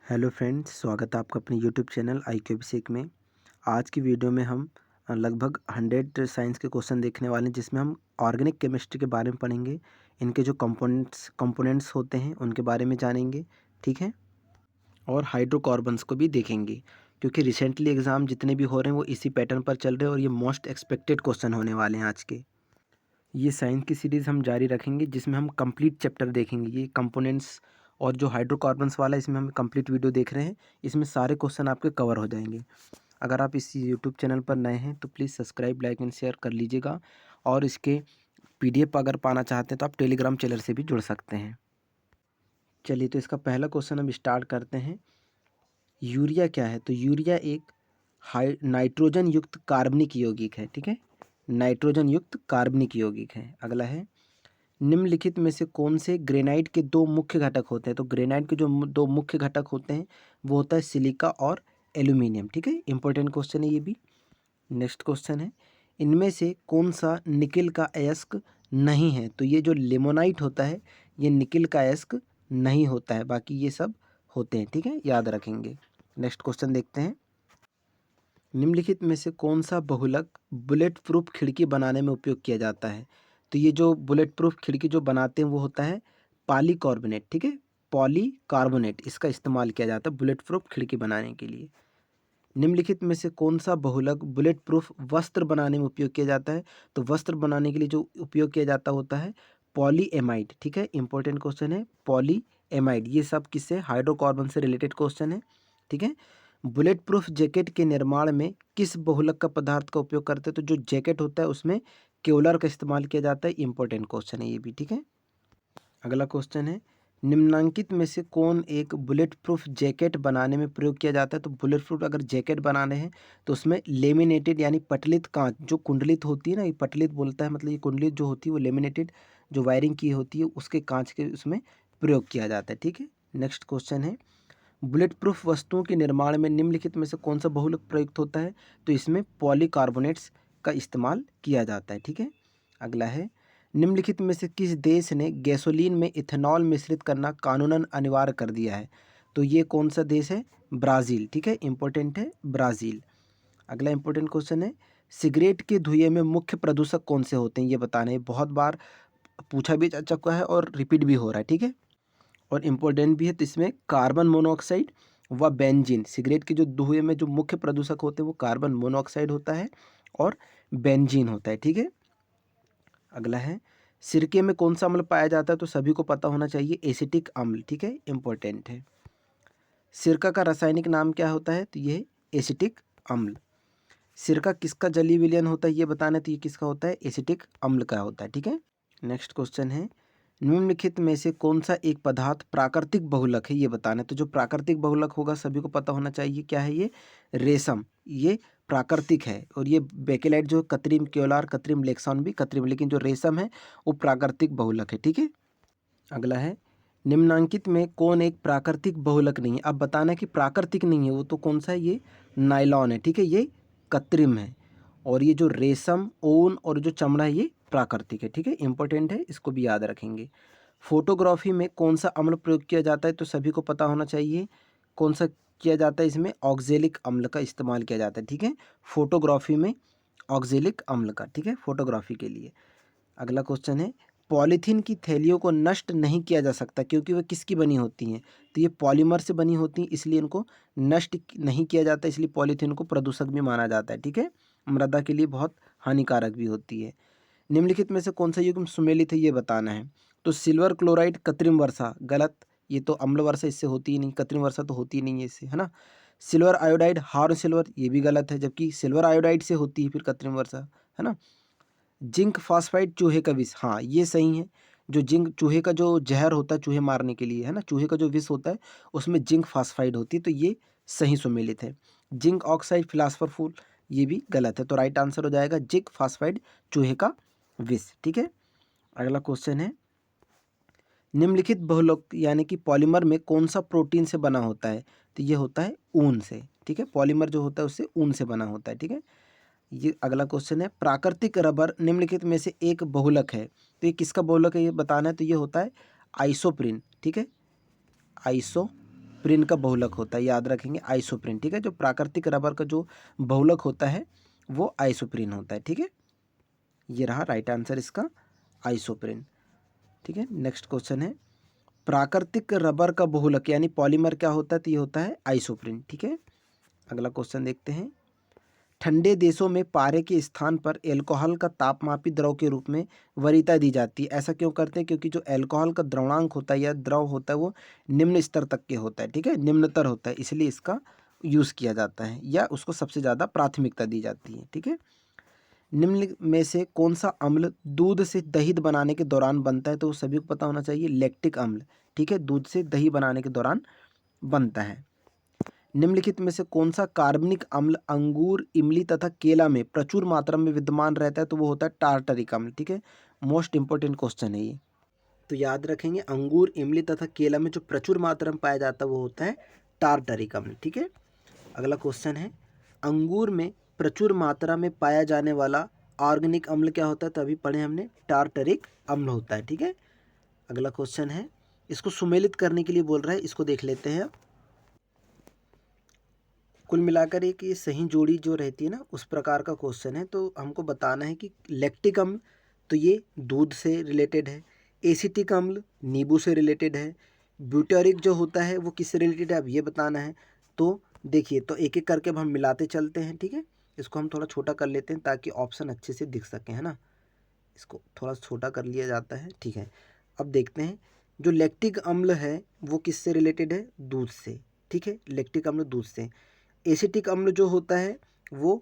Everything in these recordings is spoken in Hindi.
हेलो फ्रेंड्स, स्वागत है आपका अपने यूट्यूब चैनल IQ अभिषेक में। आज की वीडियो में हम लगभग 100 साइंस के क्वेश्चन देखने वाले हैं, जिसमें हम ऑर्गेनिक केमिस्ट्री के बारे में पढ़ेंगे। इनके जो कंपोनेंट्स होते हैं उनके बारे में जानेंगे, ठीक है। और हाइड्रोकार्बन्स को भी देखेंगे, क्योंकि रिसेंटली एग्ज़ाम जितने भी हो रहे हैं वो इसी पैटर्न पर चल रहे हैं और ये मोस्ट एक्सपेक्टेड क्वेश्चन होने वाले हैं आज के। ये साइंस की सीरीज़ हम जारी रखेंगे, जिसमें हम कंप्लीट चैप्टर देखेंगे। ये कंपोनेंट्स और जो हाइड्रोकार्बन्स वाला है, इसमें हम कंप्लीट वीडियो देख रहे हैं। इसमें सारे क्वेश्चन आपके कवर हो जाएंगे। अगर आप इस यूट्यूब चैनल पर नए हैं तो please subscribe, like and share कर लीजिएगा। और इसके PDF अगर पाना चाहते हैं तो आप टेलीग्राम चैनल से भी जुड़ सकते हैं। चलिए, तो इसका पहला क्वेश्चन हम स्टार्ट करते हैं। यूरिया क्या है? तो यूरिया एक नाइट्रोजन युक्त कार्बनिक यौगिक है, ठीक है। नाइट्रोजन युक्त कार्बनिक यौगिक है। अगला है, निम्नलिखित में से कौन से ग्रेनाइट के दो मुख्य घटक होते हैं? तो ग्रेनाइट के जो दो मुख्य घटक होते हैं वो होता है सिलिका और एल्यूमिनियम, ठीक है। इंपॉर्टेंट क्वेश्चन है ये भी। नेक्स्ट क्वेश्चन है, इनमें से कौन सा निकिल का अयस्क नहीं है? तो ये जो लिमोनाइट होता है ये निकिल का अयस्क नहीं होता है, बाकी ये सब होते हैं, ठीक है, याद रखेंगे। नेक्स्ट क्वेश्चन देखते हैं। निम्नलिखित में से कौन सा बहुलक बुलेट प्रूफ खिड़की बनाने में उपयोग किया जाता है? तो ये जो बुलेट प्रूफ खिड़की जो बनाते हैं वो होता है पॉलीकार्बोनेट, ठीक है। पॉलीकार्बोनेट इसका इस्तेमाल किया जाता है बुलेट प्रूफ खिड़की बनाने के लिए। निम्नलिखित में से कौन सा बहुलक बुलेट प्रूफ वस्त्र बनाने में उपयोग किया जाता है? तो वस्त्र बनाने के लिए जो उपयोग किया जाता होता है पॉलीएमाइड, ठीक है। इंपॉर्टेंट क्वेश्चन है पॉलीएमाइड। ये सब किससे? हाइड्रोकार्बन से रिलेटेड क्वेश्चन है, ठीक है। बुलेट प्रूफ जैकेट के निर्माण में किस बहुलक का पदार्थ का उपयोग करते हैं? तो जो जैकेट होता है उसमें केवलर का इस्तेमाल किया जाता है। इंपॉर्टेंट क्वेश्चन है ये भी, ठीक है। अगला क्वेश्चन है, निम्नांकित में से कौन एक बुलेट प्रूफ जैकेट बनाने में प्रयोग किया जाता है? तो बुलेट प्रूफ अगर जैकेट बनाने हैं तो उसमें लेमिनेटेड यानी पटलित कांच, जो कुंडलित होती है ना, ये पटलित बोलता है, मतलब ये कुंडलित जो होती है वो लेमिनेटेड जो वायरिंग की होती है उसके कांच के उसमें प्रयोग किया जाता है, ठीक है। नेक्स्ट क्वेश्चन है, बुलेट प्रूफ वस्तुओं के निर्माण में निम्नलिखित में से कौन सा बहुलक प्रयुक्त होता है? तो इसमें पॉलीकार्बोनेट्स का इस्तेमाल किया जाता है, ठीक है। अगला है, निम्नलिखित में से किस देश ने गैसोलीन में इथेनॉल मिश्रित करना कानूनन अनिवार्य कर दिया है? तो ये कौन सा देश है? ब्राज़ील, ठीक है। इंपॉर्टेंट है ब्राज़ील। अगला इंपॉर्टेंट क्वेश्चन है, सिगरेट के धुएं में मुख्य प्रदूषक कौन से होते हैं? ये बताना है। बहुत बार पूछा भी जा चुका है और रिपीट भी हो रहा है, ठीक है, और इम्पोर्टेंट भी है। तो इसमें कार्बन मोनोऑक्साइड व बेंजीन, सिगरेट के जो धुएं में जो मुख्य प्रदूषक होते हैं वो कार्बन मोनोऑक्साइड होता है और बेंजीन होता है, ठीक है। अगला है, सिरके में कौन सा अम्ल पाया जाता है? तो सभी को पता होना चाहिए, एसिटिक अम्ल, ठीक है, इंपॉर्टेंट है। सिरका का रासायनिक नाम क्या होता है? तो ये एसिटिक अम्ल। सिरका किसका जलीय विलयन होता है ये बताना है, तो ये किसका होता है? एसिटिक अम्ल का होता है, ठीक है। नेक्स्ट क्वेश्चन है, निम्नलिखित में से कौन सा एक पदार्थ प्राकृतिक बहुलक है? ये बताना है। तो जो प्राकृतिक बहुलक होगा सभी को पता होना चाहिए, क्या है ये? रेशम। ये प्राकृतिक है, और ये बेकेलाइट जो कृत्रिम, केवलार कृत्रिम, लेक्सॉन भी कृत्रिम, लेकिन जो रेशम है वो प्राकृतिक बहुलक है, ठीक है। अगला है, निम्नांकित में कौन एक प्राकृतिक बहुलक नहीं है? अब बताना है कि प्राकृतिक नहीं है वो तो कौन सा है? ये नायलॉन है, ठीक है, ये कृत्रिम है। और ये जो रेशम, ऊन और जो चमड़ा है ये प्राकृतिक है, ठीक है, इंपॉर्टेंट है, इसको भी याद रखेंगे। फोटोग्राफी में कौन सा अम्ल प्रयोग किया जाता है? तो सभी को पता होना चाहिए कौन सा किया जाता है। इसमें ऑक्जेलिक अम्ल का इस्तेमाल किया जाता है, ठीक है, फोटोग्राफी में ऑक्जेलिक अम्ल का, ठीक है, फोटोग्राफी के लिए। अगला क्वेश्चन है, पॉलीथीन की थैलियों को नष्ट नहीं किया जा सकता क्योंकि वह किसकी बनी होती हैं? तो ये पॉलीमर से बनी होती हैं, इसलिए इनको नष्ट नहीं किया जाता, इसलिए पॉलीथीन को प्रदूषक भी माना जाता है, ठीक है, मृदा के लिए बहुत हानिकारक भी होती है। निम्नलिखित में से कौन सा युग्म सुमेलित है ये बताना है। तो सिल्वर क्लोराइड कृत्रिम वर्षा, गलत, ये तो अम्ल वर्षा इससे होती ही नहीं, कृत्रिम वर्षा तो होती ही नहीं है इससे, है ना। सिल्वर आयोडाइड हार्न सिल्वर, ये भी गलत है, जबकि सिल्वर आयोडाइड से होती है फिर कृत्रिम वर्षा, है ना। जिंक फॉस्फाइड चूहे का विष, हाँ ये सही है। जो जिंक, चूहे का जो जहर होता है चूहे मारने के लिए, है ना, चूहे का जो विष होता है उसमें जिंक फॉस्फाइड होती है, तो ये सही सुमेलित है। जिंक ऑक्साइड फिलासफर फूल, ये भी गलत है, तो राइट आंसर हो जाएगा जिंक फॉस्फाइड चूहे का विष, ठीक है। अगला क्वेश्चन है, निम्नलिखित बहुलक यानी कि पॉलीमर में कौन सा प्रोटीन से बना होता है? तो ये होता है ऊन से, ठीक है, पॉलीमर जो होता है उससे ऊन से बना होता है, ठीक है। ये अगला क्वेश्चन है, प्राकृतिक रबर निम्नलिखित में से एक बहुलक है, तो ये किसका बहुलक है ये बताना है। तो ये होता है आइसोप्रीन, ठीक है, आइसोप्रीन, आइसोप्रीन का बहुलक होता है, याद रखेंगे आइसोप्रीन, ठीक है। जो प्राकृतिक रबर का जो बहुलक होता है वो आइसोप्रीन होता है, ठीक है। ये रहा राइट आंसर इसका, आइसोप्रीन, ठीक है। नेक्स्ट क्वेश्चन है प्राकृतिक रबर का बहुलक यानी पॉलीमर क्या होता है, तो ये होता है आइसोप्रीन, ठीक है। अगला क्वेश्चन देखते हैं ठंडे देशों में पारे के स्थान पर एल्कोहल का तापमापी द्रव के रूप में वरीयता दी जाती है। ऐसा क्यों करते हैं, क्योंकि जो एल्कोहल का द्रवणांक होता है या द्रव होता है वो निम्न स्तर तक के होता है, ठीक है, निम्नतर होता है, इसलिए इसका यूज़ किया जाता है या उसको सबसे ज़्यादा प्राथमिकता दी जाती है, ठीक है। निम्न में से कौन सा अम्ल दूध से दही बनाने के दौरान बनता है, तो सभी को पता होना चाहिए लैक्टिक अम्ल, ठीक है, दूध से दही बनाने के दौरान बनता है। निम्नलिखित में से कौन सा कार्बनिक अम्ल अंगूर, इमली तथा केला में प्रचुर मात्रा में विद्यमान रहता है, तो वो होता है टार्टरिक अम्ल, ठीक है। मोस्ट इंपॉर्टेंट क्वेश्चन है ये, तो याद रखेंगे अंगूर, इमली तथा केला में जो प्रचुर मात्रा में पाया जाता है वो होता है टार्टरिक अम्ल, ठीक है। अगला क्वेश्चन है अंगूर में प्रचुर मात्रा में पाया जाने वाला ऑर्गेनिक अम्ल क्या होता है, तो अभी पढ़े हमने टार्टरिक अम्ल होता है, ठीक है। अगला क्वेश्चन है इसको सुमेलित करने के लिए बोल रहा है, इसको देख लेते हैं। कुल मिलाकर एक ये सही जोड़ी जो रहती है ना उस प्रकार का क्वेश्चन है, तो हमको बताना है कि लैक्टिक अम्ल तो ये दूध से रिलेटेड है, एसिटिक अम्ल नींबू से रिलेटेड है, ब्यूटारिक जो होता है वो किससे रिलेटेड है अब ये बताना है। तो देखिए तो एक एक करके अब हम मिलाते चलते हैं, ठीक है। इसको हम थोड़ा छोटा कर लेते हैं ताकि ऑप्शन अच्छे से दिख सकें, है ना। इसको थोड़ा छोटा कर लिया जाता है, ठीक है। अब देखते हैं जो लैक्टिक अम्ल है वो किससे रिलेटेड है, दूध से, ठीक है, लैक्टिक अम्ल दूध से। एसिटिक अम्ल जो होता है वो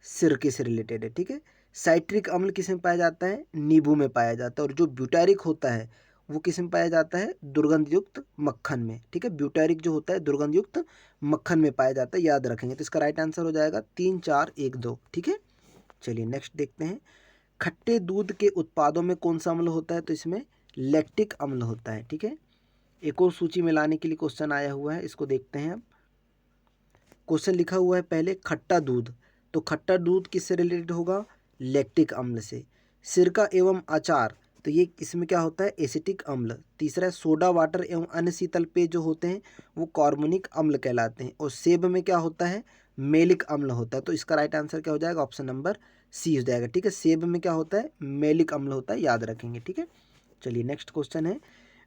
सिरके से रिलेटेड है, ठीक है। साइट्रिक अम्ल किस में पाया जाता है, नींबू में पाया जाता है। और जो ब्यूटारिक होता है वो किस में पाया जाता है, दुर्गंध युक्त मक्खन में, ठीक है। ब्यूटारिक जो होता है दुर्गंध युक्त मक्खन में पाया जाता है, याद रखेंगे। तो इसका राइट आंसर हो जाएगा 3, 4, 1, 2, ठीक है। चलिए नेक्स्ट देखते हैं खट्टे दूध के उत्पादों में कौन सा अम्ल होता है, तो इसमें लैक्टिक अम्ल होता है, ठीक है। एक और सूची में लाने के लिए क्वेश्चन आया हुआ है, इसको देखते हैं अब। क्वेश्चन लिखा हुआ है पहले खट्टा दूध, तो खट्टा दूध किससे रिलेटेड होगा, लैक्टिक अम्ल से। सिरका एवं अचार तो ये इसमें क्या होता है, एसिटिक अम्ल। तीसरा है सोडा वाटर एवं अन्य शीतल पेय जो होते हैं वो कार्बोनिक अम्ल कहलाते हैं। और सेब में क्या होता है, मेलिक अम्ल होता है। तो इसका राइट आंसर क्या हो जाएगा, ऑप्शन नंबर सी हो जाएगा, ठीक है। सेब में क्या होता है, मेलिक अम्ल होता है, याद रखेंगे, ठीक है। चलिए नेक्स्ट क्वेश्चन है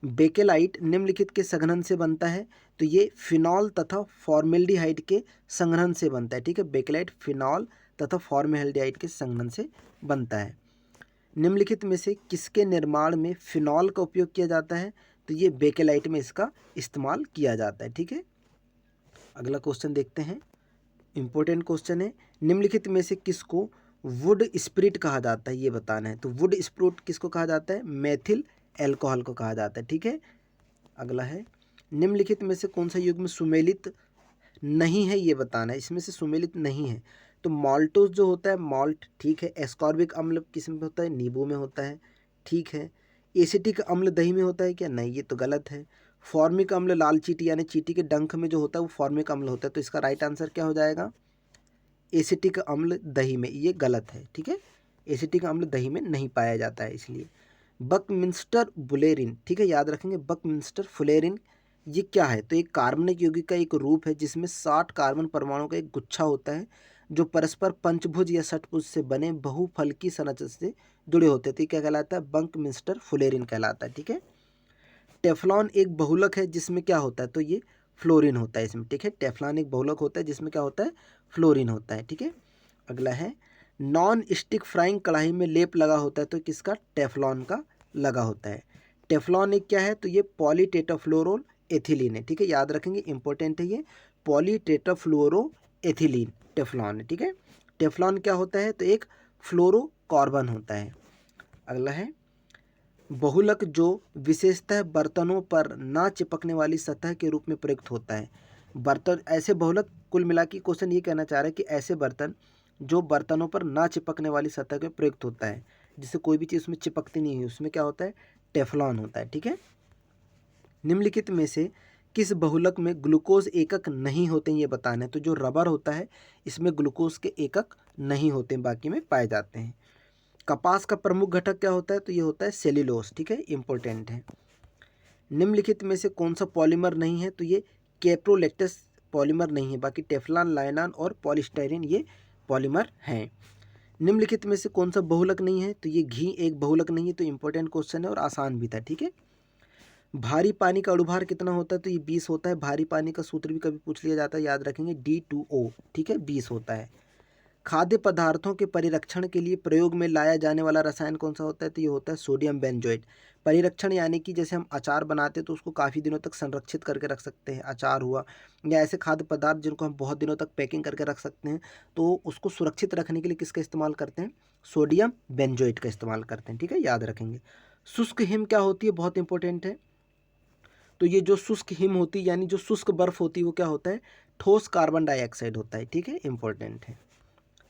बेकेलाइट निम्नलिखित के संघनन से बनता है, तो ये फिनॉल तथा फॉर्मेल्डिहाइड के संघनन से बनता है, ठीक है। बेकेलाइट फिनॉल तथा फॉर्मेल्डिहाइड के संघनन से बनता है। निम्नलिखित में से किसके निर्माण में फिनॉल का उपयोग किया जाता है, तो ये बेकेलाइट में इसका इस्तेमाल किया जाता है, ठीक है। अगला क्वेश्चन देखते हैं, इंपॉर्टेंट क्वेश्चन है निम्नलिखित में से किसको वुड स्प्रिट कहा जाता है, ये बताना है। तो वुड स्प्रिट किसको कहा जाता है, मेथिल एल्कोहल को कहा जाता है, ठीक है। अगला है निम्नलिखित में से कौन सा युग्म सुमेलित नहीं है, ये बताना है। इसमें से सुमेलित नहीं है तो माल्टोज जो होता है माल्ट, ठीक है। एस्कॉर्बिक अम्ल किस में होता है, नींबू में होता है, ठीक है। एसिटिक अम्ल दही में होता है क्या, नहीं, ये तो गलत है। फॉर्मिक अम्ल लाल चींटी यानी चींटी के डंक में जो होता है वो फॉर्मिक अम्ल होता है। तो इसका राइट आंसर क्या हो जाएगा, एसिटिक अम्ल दही में, ये गलत है, ठीक है। एसिटिक अम्ल दही में नहीं पाया जाता है इसलिए। बकमिंस्टर बुलेरिन, ठीक है, याद रखेंगे बकमिंस्टर फुलेरिन ये क्या है, तो एक कार्बनिक यौगिक का एक रूप है जिसमें 60 कार्बन परमाणुओं का एक गुच्छा होता है जो परस्पर पंचभुज या षटभुज से बने बहुफलकी संरचना से जुड़े होते हैं। तो ये क्या कहलाता है, बकमिंस्टर फुलेरिन कहलाता है, ठीक है। टेफ्लॉन एक बहुलक है जिसमें क्या होता है, तो ये फ्लोरीन होता है इसमें, ठीक है। टेफ्लॉन एक बहुलक होता है जिसमें क्या होता है, फ्लोरीन होता है, ठीक है। अगला है नॉन स्टिक फ्राइंग कढ़ाई में लेप लगा होता है, तो किसका, टेफ्लॉन का लगा होता है। टेफ्लॉन एक क्या है, तो ये पॉलीटेट्राफ्लोरो एथिलीन है, ठीक है, याद रखेंगे, इंपॉर्टेंट है ये। पॉलीटेट्राफ्लोरो एथिलीन टेफ्लॉन है, ठीक है। टेफ्लॉन क्या होता है, तो एक फ्लोरोकार्बन होता है। अगला है बहुलक जो विशेषतः बर्तनों पर ना चिपकने वाली सतह के रूप में प्रयुक्त होता है। बर्तन ऐसे बहुलक, कुल मिला के क्वेश्चन ये कहना चाह रहा है कि ऐसे बर्तन जो बर्तनों पर ना चिपकने वाली सतह के प्रयुक्त होता है, जिससे कोई भी चीज़ उसमें चिपकती नहीं है, उसमें क्या होता है, टेफ्लॉन होता है, ठीक है। निम्नलिखित में से किस बहुलक में ग्लूकोज एकक नहीं होते हैं, ये बताना है। तो जो रबर होता है इसमें ग्लूकोज के एकक नहीं होते हैं, बाकी में पाए जाते हैं। कपास का प्रमुख घटक क्या होता है, तो ये होता है सेल्यूलोज, ठीक है, इंपॉर्टेंट है। निम्नलिखित में से कौन सा पॉलीमर नहीं है, तो ये कैप्रोलेक्टस पॉलीमर नहीं है, बाकी टेफ्लॉन, लाइनॉन और पॉलीस्टाइरीन ये पॉलीमर हैं। निम्नलिखित में से कौन सा बहुलक नहीं है, तो ये घी एक बहुलक नहीं है। तो इंपॉर्टेंट क्वेश्चन है और आसान भी था, ठीक है। भारी पानी का अणुभार कितना होता है, तो ये 20 होता है। भारी पानी का सूत्र भी कभी पूछ लिया जाता है, याद रखेंगे D2O, ठीक है, 20 होता है। खाद्य पदार्थों के परिरक्षण के लिए प्रयोग में लाया जाने वाला रसायन कौन सा होता है, तो ये होता है सोडियम बेंजोएट। परिरक्षण यानी कि जैसे हम अचार बनाते हैं तो उसको काफ़ी दिनों तक संरक्षित करके रख सकते हैं, अचार हुआ, या ऐसे खाद्य पदार्थ जिनको हम बहुत दिनों तक पैकिंग करके रख सकते हैं, तो उसको सुरक्षित रखने के लिए किसका इस्तेमाल करते हैं, सोडियम बेंजोएट का इस्तेमाल करते हैं, ठीक है, याद रखेंगे। शुष्क हिम क्या होती है, बहुत इंपॉर्टेंट है। तो ये जो शुष्क हिम होती है यानी जो शुष्क बर्फ होती है वो क्या होता है, ठोस कार्बन डाइऑक्साइड होता है, ठीक है, इंपॉर्टेंट है।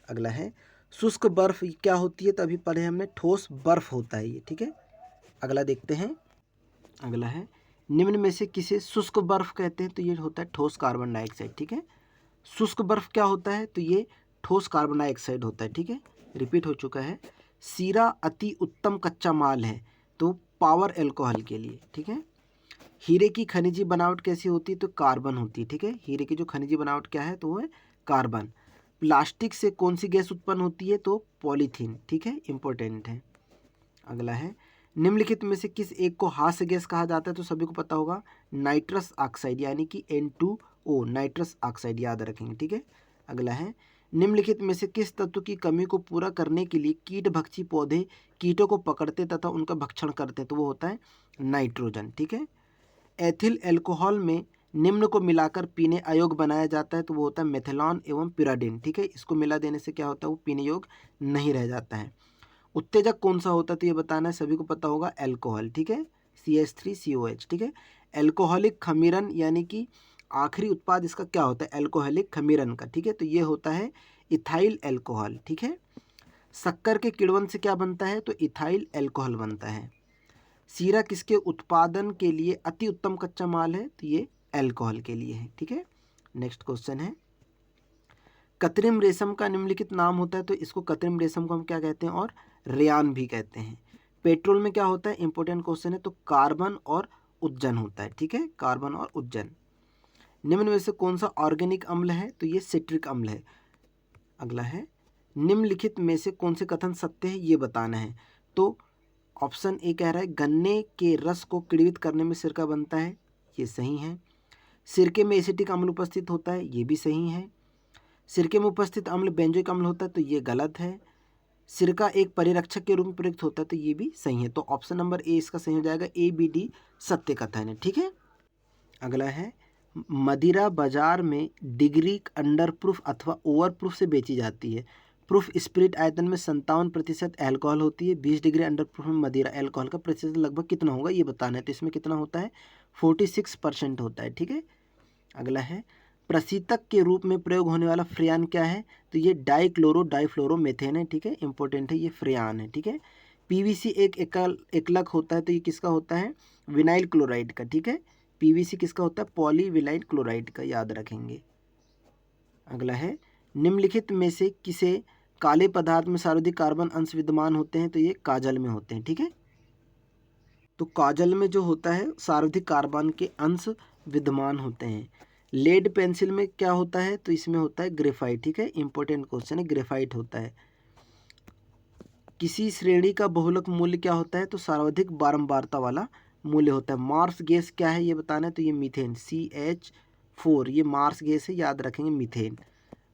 अगला है शुष्क बर्फ क्या होती है, तो अभी पढ़े हमने ठोस बर्फ होता है ये, ठीक है। अगला देखते हैं, अगला है निम्न में से किसे शुष्क बर्फ कहते हैं, तो ये होता है ठोस कार्बन डाइऑक्साइड, ठीक है। शुष्क बर्फ क्या होता है, तो ये ठोस कार्बन डाइऑक्साइड होता है, ठीक है, रिपीट हो चुका है। सीरा अति उत्तम कच्चा माल है, तो पावर एल्कोहल के लिए, ठीक है। हीरे की खनिजी बनावट कैसी होती है, तो कार्बन होती है, ठीक है। हीरे की जो खनिजी बनावट क्या है, तो वो है कार्बन। प्लास्टिक से कौन सी गैस उत्पन्न होती है, तो पॉलीथीन, ठीक है, इंपॉर्टेंट है। अगला है निम्नलिखित में से किस एक को हास्य गैस कहा जाता है, तो सभी को पता होगा, नाइट्रस ऑक्साइड यानी कि N2O, नाइट्रस ऑक्साइड, याद रखेंगे, ठीक है। अगला है निम्नलिखित में से किस तत्व की कमी को पूरा करने के लिए कीट भक्षी पौधे कीटों को पकड़ते तथा उनका भक्षण करते हैं, तो वो होता है नाइट्रोजन, ठीक है। एथिल अल्कोहल में निम्न को मिलाकर पीने अयोग्य बनाया जाता है, तो वो होता है मेथेनॉल एवं पिराडिन, ठीक है। इसको मिला देने से क्या होता है, वो पीने योग्य नहीं रह जाता है। उत्तेजक कौन सा होता है, तो ये बताना है, सभी को पता होगा, अल्कोहल, ठीक है, CH3COH, ठीक है। अल्कोहलिक खमीरन यानी कि आखिरी उत्पाद इसका क्या होता है, अल्कोहलिक खमीरन का, ठीक है, तो ये होता है इथाइल अल्कोहल, ठीक है। शक्कर के किण्वन से क्या बनता है, तो इथाइल अल्कोहल बनता है। सीरा किसके उत्पादन के लिए अति उत्तम कच्चा माल है, तो ये अल्कोहल के लिए है, ठीक है। नेक्स्ट क्वेश्चन है कृत्रिम रेशम का निम्नलिखित नाम होता है, तो इसको कृत्रिम रेशम को हम क्या कहते हैं, और रेयान भी कहते हैं। पेट्रोल में क्या होता है, इंपॉर्टेंट क्वेश्चन है, तो कार्बन और उदजन होता है, ठीक है, कार्बन और उदजन। निम्न में से कौन सा ऑर्गेनिक अम्ल है, तो ये सिट्रिक अम्ल है। अगला है निम्नलिखित में से कौन से कथन सत्य है, ये बताना है। तो ऑप्शन ए कह रहा है गन्ने के रस को किण्वित करने में सिरका बनता है, ये सही है। सिरके में एसिटिक अम्ल उपस्थित होता है, ये भी सही है। सिरके में उपस्थित अम्ल बेंजोइक अम्ल होता है, तो ये गलत है। सिरका एक परिरक्षक के रूप में प्रयुक्त होता है, तो ये भी सही है। तो ऑप्शन नंबर ए इसका सही हो जाएगा, ABD सत्य कथन है, ठीक है। अगला है मदिरा बाजार में डिग्री अंडर प्रूफ अथवा ओवर प्रूफ से बेची जाती है। प्रूफ स्पिरिट आयतन में 57% अल्कोहल होती है। 20 डिग्री अंडर प्रूफ में मदिरा अल्कोहल का प्रतिशत लगभग कितना होगा, ये बताना है। तो इसमें कितना होता है, 46% होता है, ठीक है। अगला है प्रशीतक के रूप में प्रयोग होने वाला फ्रेयान क्या है, तो ये डाइक्लोरो डाइफ्लोरोमेथेन है, ठीक है, इंपॉर्टेंट है, ये फ्रेयान है, ठीक है। PVC एक एकलक होता है, तो ये किसका होता है, विनाइल क्लोराइड का, ठीक है। PVC किसका होता है, पॉलीविनाइल क्लोराइड का, याद रखेंगे। अगला है निम्नलिखित में से किसे काले पदार्थ में सर्वाधिक कार्बन अंश विद्यमान होते हैं, तो ये काजल में होते हैं, ठीक है। तो काजल में जो होता है सर्वाधिक कार्बन के अंश विद्यमान होते हैं। लेड पेंसिल में क्या होता है, तो इसमें होता है ग्रेफाइट, ठीक है, इंपॉर्टेंट क्वेश्चन है, ग्रेफाइट होता है। किसी श्रेणी का बहुलक मूल्य क्या होता है, तो सर्वाधिक बारंबारता वाला मूल्य होता है। मार्स गैस क्या है, ये बताना है, तो ये मीथेन CH4, ये मार्स गैस है, याद रखेंगे, मीथेन।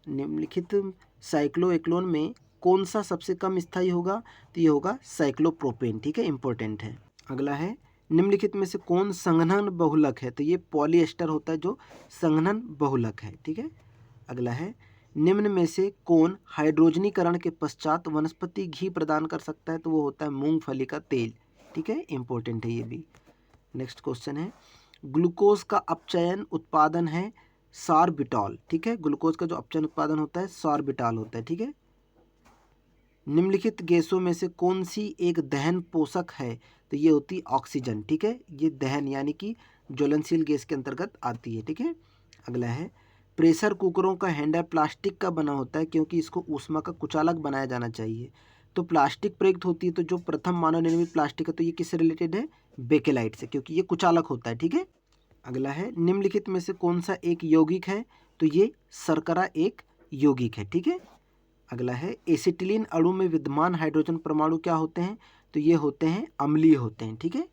निम्नलिखित साइक्लोएक्लोन में कौन सा सबसे कम स्थायी होगा, तो ये होगा साइक्लोप्रोपेन, ठीक है, इंपॉर्टेंट है। अगला है निम्नलिखित में से कौन संघनन बहुलक है, तो ये पॉलीएस्टर होता है जो संघनन बहुलक है, ठीक है। अगला है निम्न में से कौन हाइड्रोजनीकरण के पश्चात वनस्पति घी प्रदान कर सकता है, तो वो होता है मूंगफली का तेल, ठीक है, इंपॉर्टेंट है ये भी। नेक्स्ट क्वेश्चन है ग्लूकोज का अपचयन उत्पादन है सॉर्बिटॉल, ठीक है, ग्लूकोज का जो अपचयन उत्पादन होता है सॉर्बिटॉल होता है, ठीक है। निम्नलिखित गैसों में से कौन सी एक दहन पोषक है, तो ये होती है ऑक्सीजन, ठीक है, ये दहन यानी कि ज्वलनशील गैस के अंतर्गत आती है, ठीक है। अगला है प्रेशर कुकरों का हैंडल प्लास्टिक का बना होता है क्योंकि इसको ऊष्मा का कुचालक बनाया जाना चाहिए। तो प्लास्टिक प्रयुक्त होती है, तो जो प्रथम मानव निर्मित प्लास्टिक है, तो ये किससे रिलेटेड है, बेकेलाइट से, क्योंकि ये कुचालक होता है, ठीक है। अगला है निम्नलिखित में से कौन सा एक यौगिक है, तो ये शर्करा एक यौगिक है। ठीक है। अगला है एसिटिलीन अणु में विद्यमान हाइड्रोजन परमाणु क्या होते हैं, तो ये होते हैं अम्लीय होते हैं। ठीक है।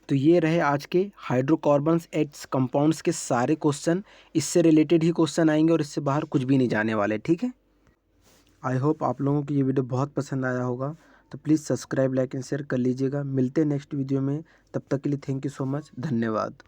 तो ये रहे आज के हाइड्रोकार्बन्स एट्स कंपाउंड्स के सारे क्वेश्चन। इससे रिलेटेड ही क्वेश्चन आएंगे और इससे बाहर कुछ भी नहीं जाने वाले। ठीक है। आई होप आप लोगों को ये वीडियो बहुत पसंद आया होगा, तो please subscribe, like and share कर लीजिएगा। मिलते हैं नेक्स्ट वीडियो में, तब तक के लिए थैंक यू सो मच, धन्यवाद।